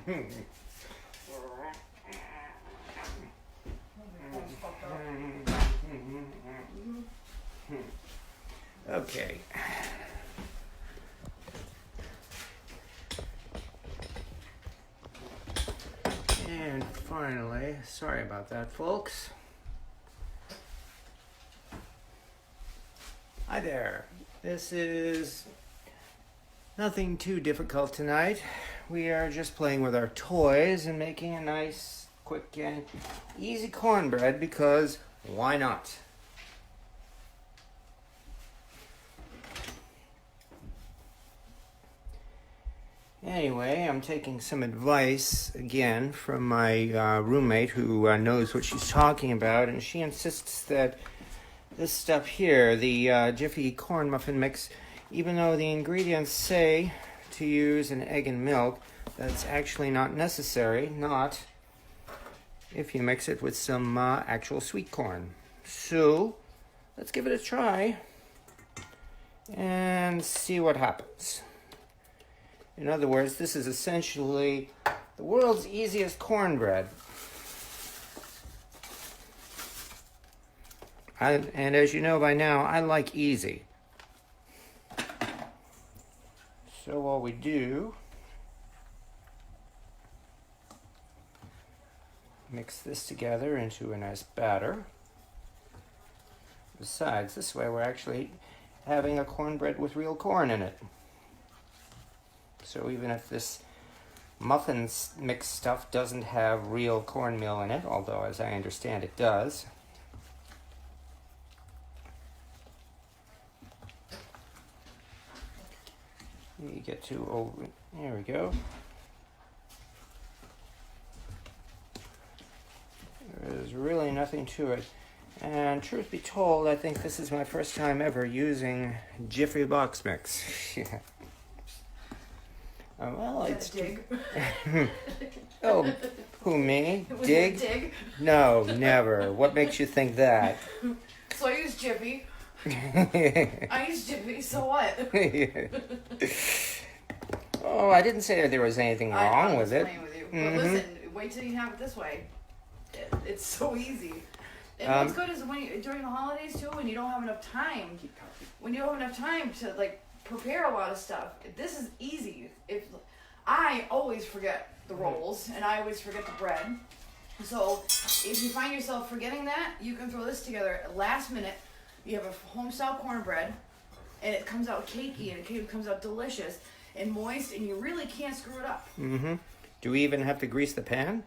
Okay. And finally, sorry about that, folks. Hi there. This is nothing too difficult tonight. We are just playing with our toys and making a nice, quick, and easy cornbread because why not? Anyway, I'm taking some advice again from my roommate who knows what she's talking about, and she insists that this stuff here, the Jiffy corn muffin mix, even though the ingredients say to use an egg and milk, that's actually not necessary, not if you mix it with some actual sweet corn. So, let's give it a try and see what happens. In other words, this is essentially the world's easiest cornbread. And as you know by now, I like easy. So what we do, mix this together into a nice batter. Besides, this way we're actually having a cornbread with real corn in it. So even if this muffin mix stuff doesn't have real cornmeal in it, although as I understand it does, you get to, there we go. There's really nothing to it. And truth be told, I think this is my first time ever using Jiffy box mix. Yeah. Well, it's dig. Oh, who, me? Was Dig? it a dig? No, never. What makes you think that? So I use Jiffy. I use Jiffy, so what? Oh, I didn't say that there was anything wrong with it. Playing with you. But listen, wait till you have it this way. It's so easy. And what's good is when you, during the holidays too, when you don't have enough time, to like prepare a lot of stuff. This is easy. If I always forget the rolls and I always forget the bread, so if you find yourself forgetting that, you can throw this together at last minute. You have a home style cornbread, and it comes out cakey and it comes out delicious and moist, and you really can't screw it up. Mm-hmm. Do we even have to grease the pan?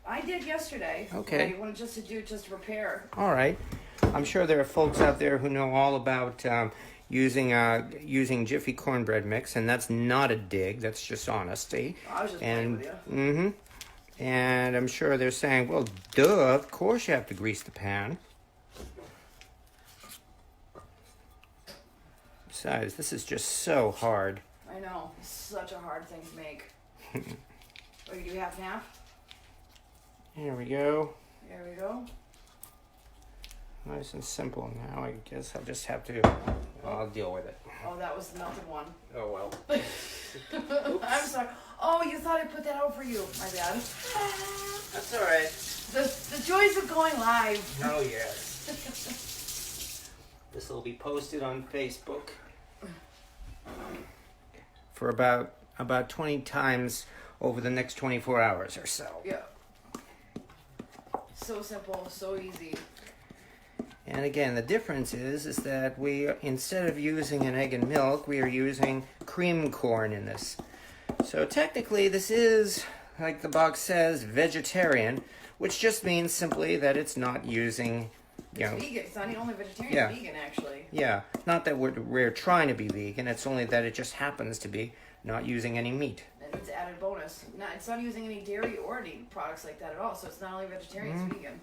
I did yesterday. Okay. I wanted just to prepare. All right. I'm sure there are folks out there who know all about using Jiffy cornbread mix, and that's not a dig. That's just honesty. I was just playing with you. Mm-hmm. And I'm sure they're saying, well, duh, of course you have to grease the pan. Besides, this is just so hard. I know. It's such a hard thing to make. Oh, you do half and half? Here we go. There we go. Nice and simple. Now I guess I'll just have to, I'll deal with it. Oh, that was the melted one. Oh, well. I'm sorry. Oh, you thought I put that out for you. My bad. That's all right. The joys of going live. Oh, yes. This will be posted on Facebook for about 20 times over the next 24 hours or so. Yeah. So simple, so easy. And again, the difference is that we, instead of using an egg and milk, we are using cream corn in this. So technically this is, like the box says, vegetarian, which just means simply that it's not using, you know... It's vegan. It's not the only vegetarian. Yeah. It's vegan, actually. Yeah, not that we're trying to be vegan, it's only that it just happens to be not using any meat. And it's added bonus. It's not using any dairy or any products like that at all, so it's not only vegetarian, it's vegan.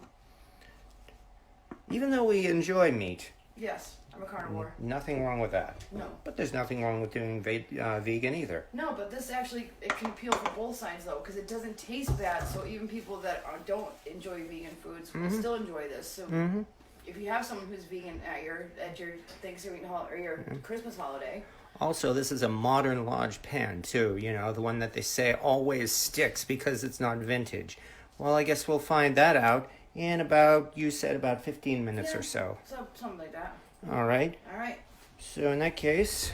Even though we enjoy meat. Yes, I'm a carnivore. Nothing wrong with that. No. But there's nothing wrong with doing vegan either. No, but this actually, it can appeal for both sides though, because it doesn't taste bad, so even people that don't enjoy vegan foods will still enjoy this. So if you have someone who's vegan at your Thanksgiving or your Christmas holiday, Also, this is a modern Lodge pan, too. You know, the one that they say always sticks because it's not vintage. Well, I guess we'll find that out in about, you said about 15 minutes or so. Something like that. All right. All right. So in that case...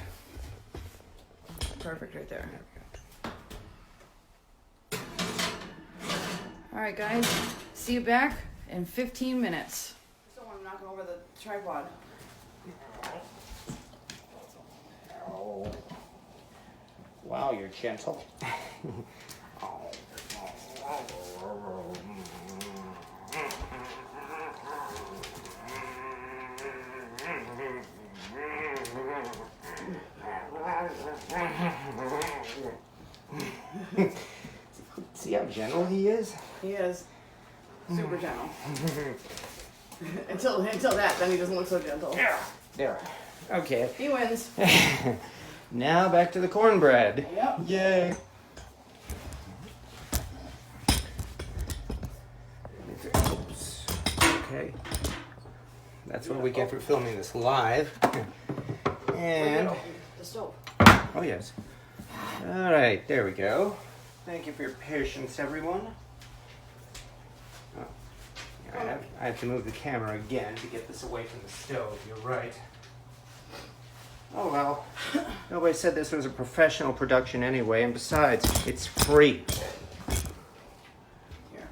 Perfect right there. All right, guys. See you back in 15 minutes. I don't want to knock over the tripod. Oh. Wow, you're gentle. See how gentle he is? He is super gentle. until that, then he doesn't look so gentle. There. Okay. He wins. Now back to the cornbread. Yep. Yay. Oops. Okay. That's what we get for filming this live. And the stove. oh yes. All right, there we go. Thank you for your patience, everyone. Oh, I have to move the camera again to get this away from the stove. You're right. Oh well. Nobody said this was a professional production anyway, and besides, it's free. Here.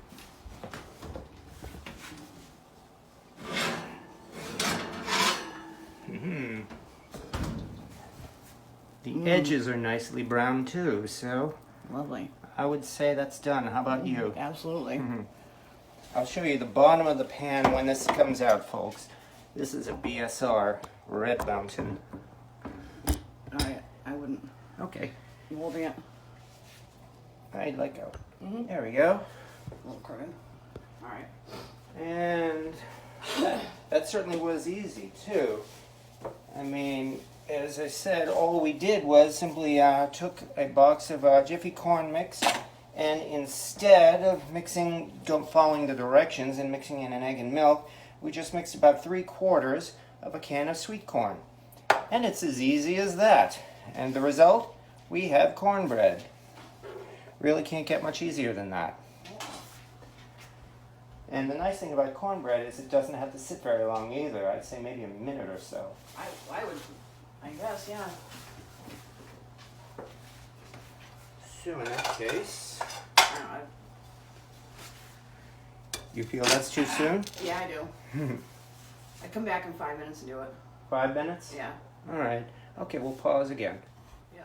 The edges are nicely brown too, so Lovely. I would say that's done. How about you? Absolutely. I'll show you the bottom of the pan when this comes out, folks. This is a BSR Red Mountain. All right. I wouldn't. Okay. You holding it? I'd like a... There we go. A little crooked. All right. And that certainly was easy, too. I mean, as I said, all we did was simply took a box of Jiffy corn mix, and instead of following the directions and mixing in an egg and milk, we just mixed about 3/4 of a can of sweet corn. And it's as easy as that. And the result? We have cornbread. Really can't get much easier than that. And the nice thing about cornbread is it doesn't have to sit very long either. I'd say maybe a minute or so. I would. I guess, yeah. So in that case, I don't know. you feel that's too soon? Yeah, I do. I come back in 5 minutes and do it. 5 minutes? Yeah. All right. Okay, we'll pause again. Yeah.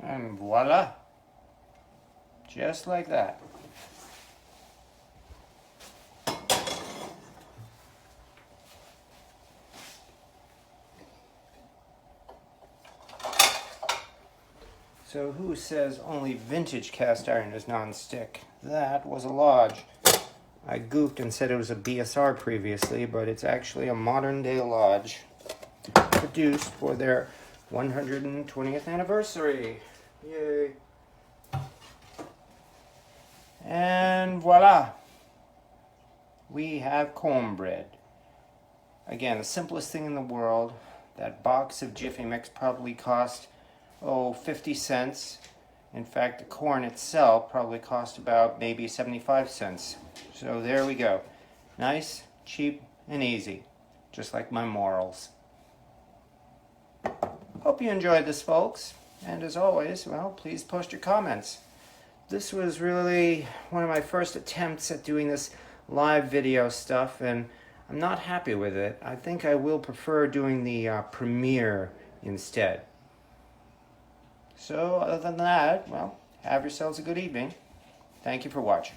And voila. Just like that. So who says only vintage cast iron is non-stick? That was a Lodge. I goofed and said it was a BSR previously, but it's actually a modern day Lodge produced for their 120th anniversary. Yay. And voila. We have cornbread. Again, the simplest thing in the world. That box of Jiffy mix probably cost, 50 cents. In fact, the corn itself probably cost about maybe 75 cents. So there we go. Nice, cheap, and easy. Just like my morals. Hope you enjoyed this, folks. And as always, well, please post your comments. This was really one of my first attempts at doing this live video stuff, and I'm not happy with it. I think I will prefer doing the premiere instead. So, other than that, well, have yourselves a good evening. Thank you for watching.